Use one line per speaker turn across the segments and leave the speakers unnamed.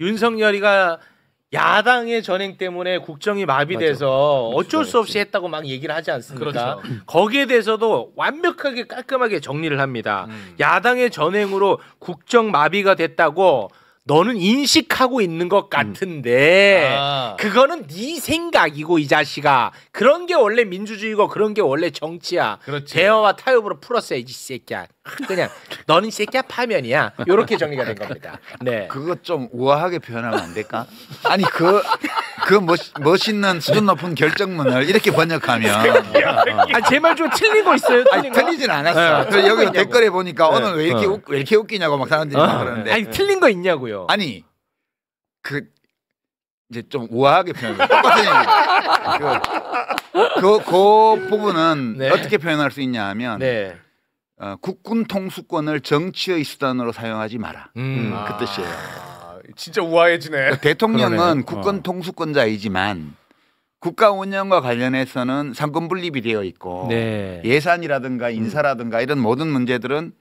윤석열이가 야당의 전행 때문에 국정이 마비돼서 어쩔 수 없이 했다고 막 얘기를 하지 않습니까?
그렇죠.
거기에 대해서도 완벽하게 깔끔하게 정리를 합니다. 야당의 전행으로 국정 마비가 됐다고 너는 인식하고 있는 것 같은데 그거는 네 생각이고 이 자식아. 그런 게 원래 민주주의고 그런 게 원래 정치야.
그렇지.
대화와 타협으로 풀었어야지 이 새끼야. 그냥 너는 이 새끼야 파면이야. 이렇게 정리가 된 겁니다. 네.
그거 좀 우아하게 표현하면 안 될까? 아니 그 멋있는 수준 높은 결정문을 이렇게 번역하면
제 말 좀 틀린 거 있어요?
아니 틀리진 않았어. 그래서 여기 댓글에 보니까 오늘 왜 이렇게 웃기냐고 막 사람들이 막 그러는데
아니 틀린 거 있냐고요.
아니 그 이제 좀 우아하게 표현해. 똑같은 얘기죠. 그 부분은
네.
어떻게 표현할 수 있냐 하면
네.
국군 통수권을 정치의 수단으로 사용하지 마라. 그 뜻이에요.
진짜 우아해지네.
대통령은
그러네.
국군 통수권자이지만 국가 운영과 관련해서는 상권 분립이 되어 있고
네.
예산이라든가 인사라든가 이런 모든 문제들은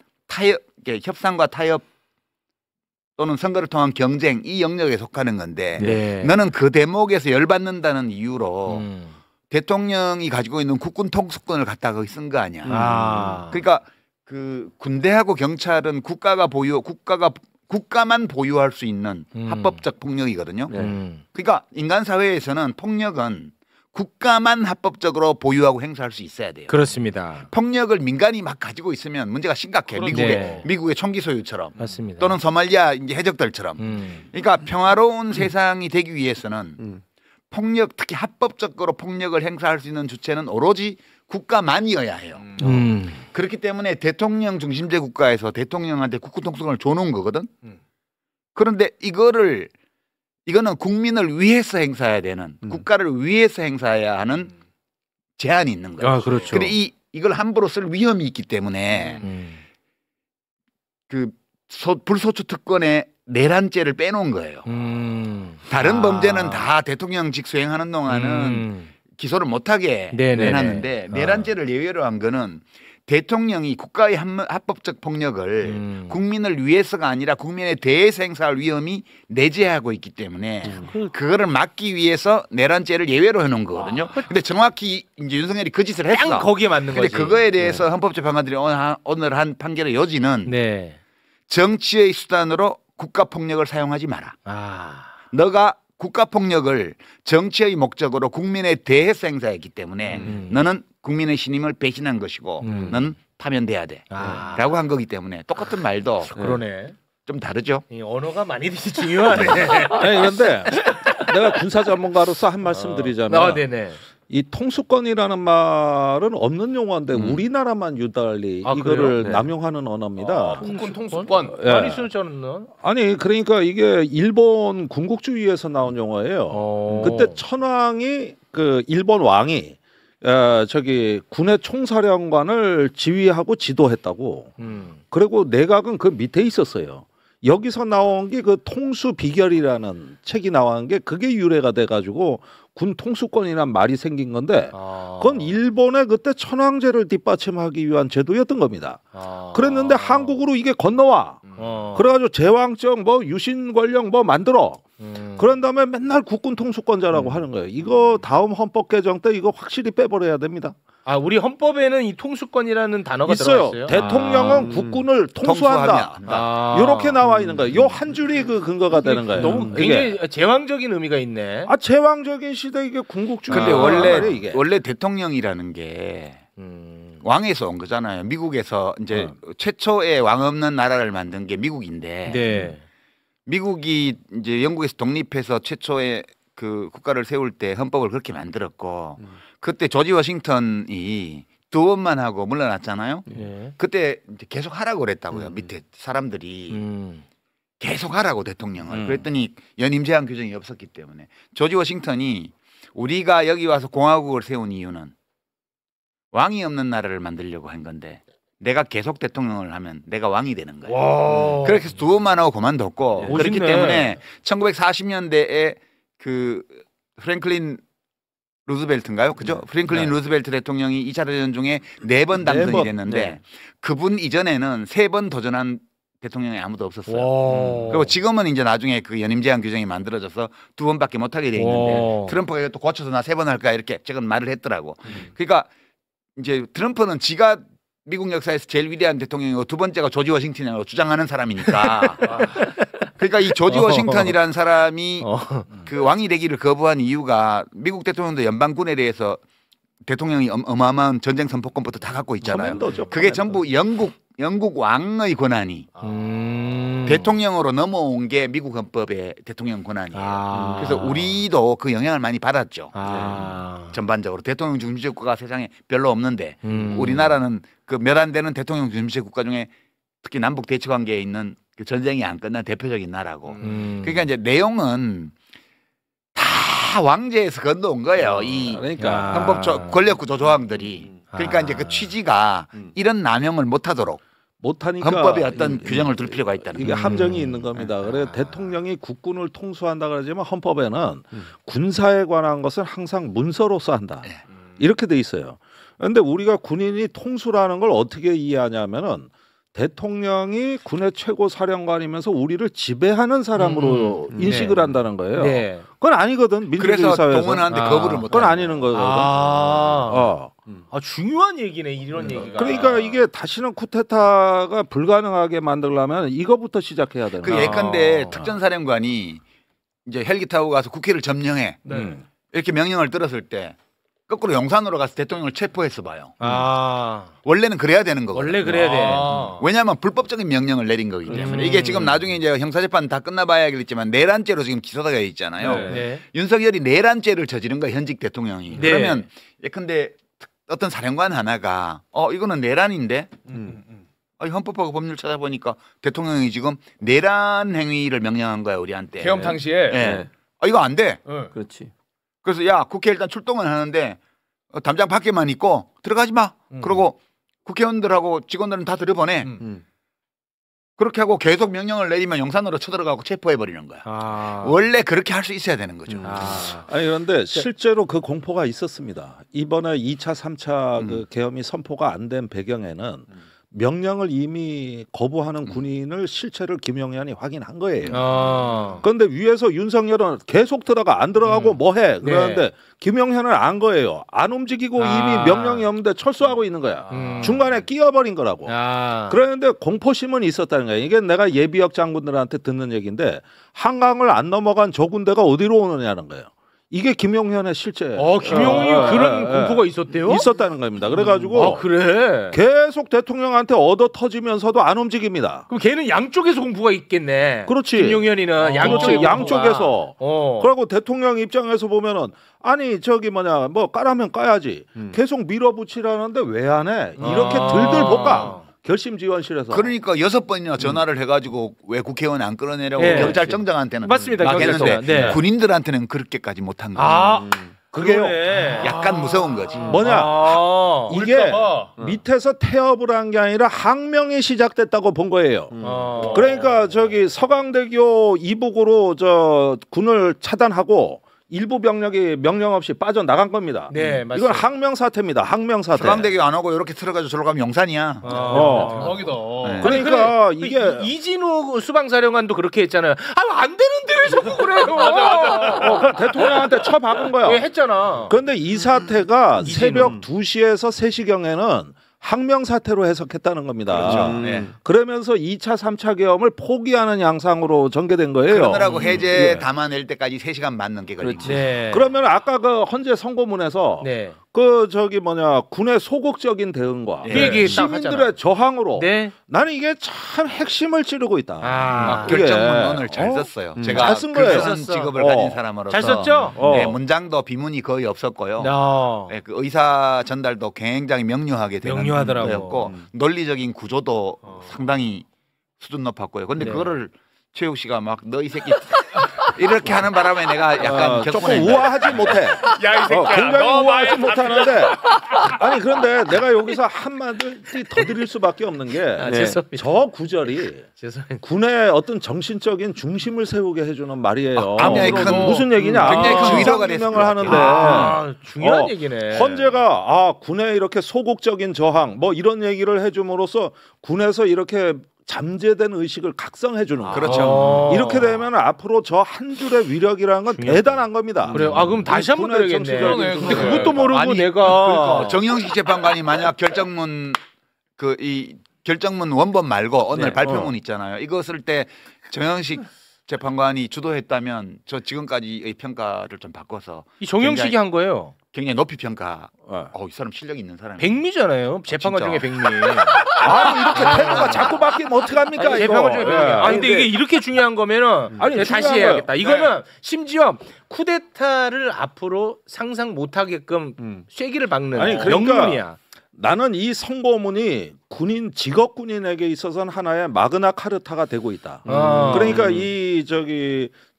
협상과 타협 또는 선거를 통한 경쟁 이 영역에 속하는 건데
네.
너는 그 대목에서 열받는다는 이유로 대통령이 가지고 있는 국군 통수권을 갖다가 거기 쓴 거 아니야. 그러니까 그 군대하고 경찰은 국가만 보유할 수 있는 합법적 폭력이거든요. 그러니까 인간 사회에서는 폭력은 국가만 합법적으로 보유하고 행사할 수 있어야 돼요.
그렇습니다.
폭력을 민간이 막 가지고 있으면 문제가 심각해. 미국의 총기 소유처럼
맞습니다.
또는 소말리아 이제 해적들처럼. 그러니까 평화로운 세상이 되기 위해서는 폭력 특히 합법적으로 폭력을 행사할 수 있는 주체는 오로지 국가만이어야 해요. 그렇기 때문에 대통령 중심제 국가에서 대통령한테 국군 통수권을 줘놓은 거거든. 그런데 이거는 국민을 위해서 행사해야 되는 국가를 위해서 행사해야 하는 제한이 있는 거예요.
아, 그렇죠.
근데 이걸 함부로 쓸 위험이 있기 때문에 그 불소추 특권의 내란죄를 빼놓은 거예요. 다른 범죄는 다 대통령직 수행하는 동안은 기소를 못하게 해놨는데 내란죄를 예외로 한 거는 대통령이 국가의 합법적 폭력을 국민을 위해서가 아니라 국민에 대해서 행사할 위험이 내재하고 있기 때문에 그거를 막기 위해서 내란죄를 예외로 해놓은 거거든요. 근데 정확히 이제 윤석열이 그 짓을 했어.
거기에 맞는
근데
거지.
그거에 대해서 헌법재판관들이 오늘 한 판결의 요지는 정치의 수단으로 국가 폭력을 사용하지 마라. 너가 국가 폭력을 정치의 목적으로 국민에 대해서 행사했기 때문에 너는 국민의 신임을 배신한 것이고 너는 파면돼야 돼. 라고 한 거기 때문에 똑같은 말도
그러네.
좀 다르죠.
이 언어가 많이 중요하네.
아니 그런데 내가 군사 전문가로서 한 말씀 드리자면 이 통수권이라는 말은 없는 용어인데 우리나라만 유달리 이거를 남용하는 언어입니다.
국군 통수권.
많이 쓰는 저는.
아니 그러니까 이게 일본 군국주의에서 나온 용어예요. 그때 천황이 그 일본 왕이 저기 군의 총사령관을 지휘하고 지도했다고. 그리고 내각은 그 밑에 있었어요. 여기서 나온 게 그 통수 비결이라는 책이 나온 게 그게 유래가 돼가지고 군 통수권이란 말이 생긴 건데 그건 일본의 그때 천황제를 뒷받침하기 위한 제도였던 겁니다. 그랬는데 한국으로 이게 건너와. 그래가지고 제왕적 뭐 유신 권력 뭐 만들어. 그런 다음에 맨날 국군 통수권자라고 하는 거예요. 이거 다음 헌법 개정 때 이거 확실히 빼버려야 됩니다.
우리 헌법에는 이 통수권이라는 단어가
있어요.
들어갔어요.
대통령은 국군을 통수한다. 이렇게 나와 있는 거예요. 요 한 줄이 그 근거가 되는 거예요.
너무 굉장히 제왕적인 의미가 있네.
제왕적인 시대 이게 군국주의.
근데 원래 대통령이라는 게 왕에서 온 거잖아요. 미국에서 이제 최초의 왕 없는 나라를 만든 게 미국인데 미국이 이제 영국에서 독립해서 최초의 그 국가를 세울 때 헌법을 그렇게 만들었고 그때 조지 워싱턴이 2번만 하고 물러났잖아요. 그때 이제 계속 하라고 그랬다고요. 밑에 사람들이 계속 하라고 대통령을. 그랬더니 연임 제한 규정이 없었기 때문에 조지 워싱턴이 우리가 여기 와서 공화국을 세운 이유는 왕이 없는 나라를 만들려고 한 건데 내가 계속 대통령을 하면 내가 왕이 되는 거예요. 그렇게 해서 2번만 하고 그만뒀고 그렇기 때문에 1940년대에 그 프랭클린 루즈벨트인가요? 그죠? 프랭클린 루즈벨트 대통령이 2차 대전 중에 4번 당선이 됐는데 그분 이전에는 3번 도전한 대통령이 아무도 없었어요. 그리고 지금은 이제 나중에 그 연임 제한 규정이 만들어져서 2번밖에 못 하게 돼 있는데 트럼프가 또 고쳐서 나 3번 할까 이렇게 최근 말을 했더라고. 그러니까 이제 트럼프는 지가 미국 역사에서 제일 위대한 대통령이고 두 번째가 조지 워싱턴이라고 주장하는 사람이니까. 그러니까 이 조지 워싱턴이라는 사람이 그 왕이 되기를 거부한 이유가 미국 대통령도 연방군에 대해서 대통령이 어마어마한 전쟁 선포권부터 다 갖고 있잖아요. 그게 전부 영국 왕의 권한이 대통령으로 넘어온 게 미국 헌법의 대통령 권한이에요. 그래서 우리도 그 영향을 많이 받았죠. 전반적으로 대통령 중심적 국가가 세상에 별로 없는데 우리나라는 그 몇 안 되는 대통령 중심적 국가 중에 특히 남북 대치 관계에 있는 그 전쟁이 안 끝난 대표적인 나라고. 그러니까 이제 내용은 다 왕제에서 건너온 거예요. 이
그러니까
헌법 권력구조 조항들이. 그러니까 이제 그 취지가 이런 남용을 못하도록
못하니까
헌법에 어떤 규정을 둘 필요가 있다는
이게 함정이 있는 겁니다. 그래서 대통령이 국군을 통수한다 그러지만 헌법에는 군사에 관한 것은 항상 문서로서 한다. 이렇게 돼 있어요. 그런데 우리가 군인이 통수라는 걸 어떻게 이해하냐면은 대통령이 군의 최고 사령관이면서 우리를 지배하는 사람으로 인식을 한다는 거예요. 네. 그건 아니거든. 민주주의
그래서
사회에서.
동원하는데 거부를 못.
그건 아니는 거거든.
중요한 얘기네 이런 얘기가.
그러니까 이게 다시는 쿠데타가 불가능하게 만들려면 이거부터 시작해야 되는
거예요. 그 예컨대 특전사령관이 이제 헬기 타고 가서 국회를 점령해. 이렇게 명령을 들었을 때 거꾸로 용산으로 가서 대통령을 체포해서 봐요. 원래는 그래야 되는 거거든요.
원래 그래야 돼.
왜냐하면 불법적인 명령을 내린 거기 때문에. 이게 지금 나중에 이제 형사재판 다 끝나봐야 알겠지만 내란죄로 지금 기소가 되어 있잖아요. 네. 윤석열이 내란죄를 저지른 거야 현직 대통령이. 네. 그러면 예컨대 어떤 사령관 하나가 이거는 내란인데 헌법하고 법률 찾아보니까 대통령이 지금 내란 행위를 명령한 거야 우리한테.
계엄 당시에.
네. 이거 안 돼.
그렇지.
그래서 야 국회 일단 출동을 하는데 담장 밖에만 있고 들어가지 마. 그러고 국회의원들하고 직원들은 다 들여보내. 그렇게 하고 계속 명령을 내리면 용산으로 쳐들어가고 체포해버리는 거야. 원래 그렇게 할 수 있어야 되는 거죠.
아니 그런데 실제로 그 공포가 있었습니다. 이번에 2차, 3차 그 계엄이 선포가 안 된 배경에는 명령을 이미 거부하는 군인을 실체를 김용현이 확인한 거예요. 그런데 위에서 윤석열은 계속 들어가 안 들어가고 뭐해 그러는데 네. 김용현은 안 거예요. 안 움직이고 이미 명령이 없는데 철수하고 있는 거야. 중간에 끼어버린 거라고. 그런데 공포심은 있었다는 거야. 이게 내가 예비역 장군들한테 듣는 얘기인데 한강을 안 넘어간 저 군대가 어디로 오느냐는 거예요. 이게 김용현의 실제.
김용현이 그런 공포가 있었대요?
있었다는 겁니다. 그래가지고
그래.
계속 대통령한테 얻어 터지면서도 안 움직입니다.
그럼 걔는 양쪽에서 공포가 있겠네.
그렇지.
김용현이는
양쪽에서. 그리고 대통령 입장에서 보면은 아니 저기 뭐 까라면 까야지. 계속 밀어붙이라는데 왜 안 해? 이렇게 들들 볶아. 결심지원실에서.
그러니까 6번이나 전화를 해가지고 왜 국회의원 안 끌어내라고 경찰청장한테는
맞습니다.
막 했는데 군인들한테는 그렇게까지 못한 거예요.
그게요.
약간 무서운 거지.
뭐냐? 이게 밑에서 태업을 한 게 아니라 항명이 시작됐다고 본 거예요. 그러니까 저기 서강대교 이북으로 저 군을 차단하고 일부 병력이 명령 없이 빠져나간 겁니다.
네, 맞습니다.
이건 항명 사태입니다. 항명 사태.
서강대교 안 오고 이렇게 들어가지고 저로 가면 용산이야.
대박이다.
네.
그러니까 이게
이진우 수방사령관도 그렇게 했잖아요. 안 되는데 왜 자꾸 그래요?
맞아.
대통령한테 쳐박은 거야.
했잖아.
그런데 이 사태가 새벽 2시에서 3시경에는 항명 사태로 해석했다는 겁니다.
그렇죠.
그러면서 2차, 3차 계엄을 포기하는 양상으로 전개된 거예요.
그러느라고 해제 담아낼 때까지 3시간 맞는 게 걸리고.
그러면 아까 그 헌재 선고문에서 그 저기 군의 소극적인 대응과 시민들의 저항으로 나는 이게 참 핵심을 찌르고 있다.
결정문을 잘 썼어요. 제가
잘 쓴 거예요.
교수선 직업을 가진 사람으로서
잘 썼죠?
문장도 비문이 거의 없었고요. 그 의사 전달도 굉장히 명료하게 되었고 논리적인 구조도 상당히 수준 높았고요. 그런데 그거를 최욱 씨가 막 너 이 새끼 이렇게 하는 바람에 내가 약간
조금 우아하지 못해.
야, 이 새끼야.
굉장히 우아하지 못하는데 아니 그런데 내가 여기서 한마디 더 드릴 수밖에 없는 게 저 구절이 군의 어떤 정신적인 중심을 세우게 해주는 말이에요. 무슨 얘기냐?
굉장히 큰 위로가
설명을 하는데
중요한 얘기네.
헌재가 군의 이렇게 소극적인 저항 뭐 이런 얘기를 해줌으로써 군에서 이렇게 잠재된 의식을 각성해 주는 거예요.
그렇죠.
이렇게 되면 앞으로 저 한 줄의 위력이라는 건 대단한 겁니다.
그래요. 아 그럼 다시 한번 들어야겠네. 근데 그것도 모르고
아니,
내가
그러니까 정영식 재판관이 만약 결정문 이 결정문 원본 말고 오늘
네.
발표문 있잖아요. 이거 쓸 때 정영식 재판관이 주도했다면 저 지금까지의 평가를 좀 바꿔서
이 정영식이
굉장히-
한 거예요.
굉장히 높이 평가. 이 사람 실력 있는 사람.
백미잖아요. 재판관
진짜.
중에 백미.
아니 이렇게 태도가 자꾸 바뀌면 어떡합니까?
아니, 재판관 중에 백미. 아니 근데
근데
이게 이렇게 중요한 거면은
아니,
내가 다시
중요한
해야겠다.
거예요.
이거는 심지어 쿠데타를 앞으로 상상 못하게끔 쐐기를 박는
아니, 그러니까
명문이야.
나는 이 선고문이 군인 직업 군인에게 있어서는 하나의 마그나 카르타가 되고 있다. 그러니까 이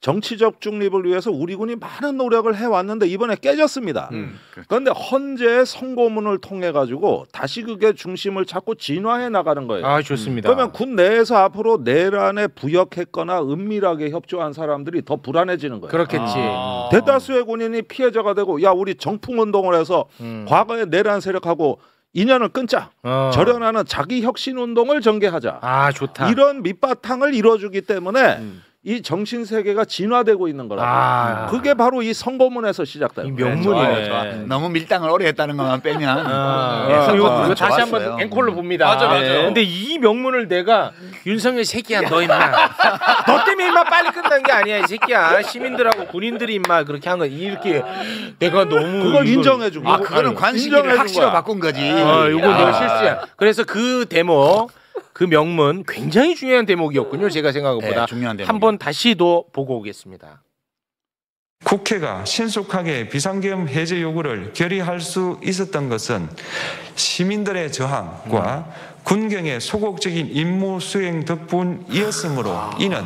정치적 중립을 위해서 우리 군이 많은 노력을 해왔는데 이번에 깨졌습니다. 그런데 헌재의 선고문을 통해 가지고 다시 그게 중심을 찾고 진화해 나가는 거예요.
아 좋습니다.
그러면 군 내에서 앞으로 내란에 부역했거나 은밀하게 협조한 사람들이 더 불안해지는 거예요.
그렇겠지.
대다수의 군인이 피해자가 되고 야 우리 정풍 운동을 해서 과거의 내란 세력하고 인연을 끊자. 절연하는 자기 혁신 운동을 전개하자.
아 좋다.
이런 밑바탕을 이뤄주기 때문에 이 정신 세계가 진화되고 있는 거라. 그게 바로 이 선고문에서 시작돼요.
이 명문이네.
좋아. 너무 밀당을 오래 했다는 것만 빼면
이거 다시
좋았어요.
한번 앵콜로 봅니다.
맞아.
근데 이 명문을 내가 윤석열 새끼야 너 임마 너 때문에 임마 빨리 끝난 게 아니야 이 새끼야 시민들하고 군인들이 임마 그렇게 한 거 이렇게 내가 너무
그걸 인정해준 거야.
그거는 관식이를 학시로 바꾼 거지.
이거 내가 실수야. 그래서 그 대목 그 명문 굉장히 중요한 대목이었군요. 제가 생각한 것보다
네, 중요한 대목이에요.
한번 다시도 보고 오겠습니다.
국회가 신속하게 비상계엄 해제 요구를 결의할 수 있었던 것은 시민들의 저항과 군경의 소극적인 임무 수행 덕분이었으므로 이는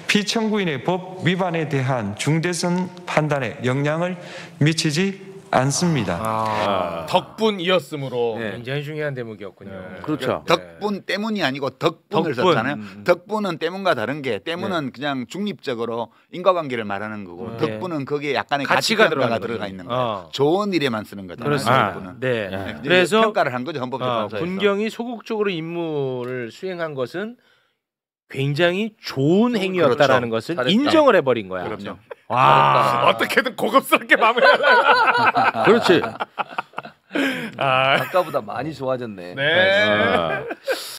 피청구인의 법 위반에 대한 중대성 판단에 영향을 미치지 않습니다.
덕분이었으므로.
굉장히 중요한 대목이었군요.
그렇죠.
덕분 때문이 아니고 덕분을
덕분.
썼잖아요. 덕분은 때문과 다른 게 때문은 그냥 중립적으로 인과관계를 말하는 거고 덕분은 거기에 약간의
가치가
가치평가가
들어가는
들어가 있는 거예요. 좋은 일에만 쓰는 거잖아요.
그렇습니다.
덕분은.
네.
네.
그래서
평가를 한 거죠 헌법재판소에서.
군경이 소극적으로 임무를 수행한 것은 굉장히 좋은 행위였다라는 것을
잘했다.
인정을 해버린 거야.
그렇죠.
와.
어떻게든 고급스럽게 마무리하려고.
그렇지.
아까보다 많이 좋아졌네.
네.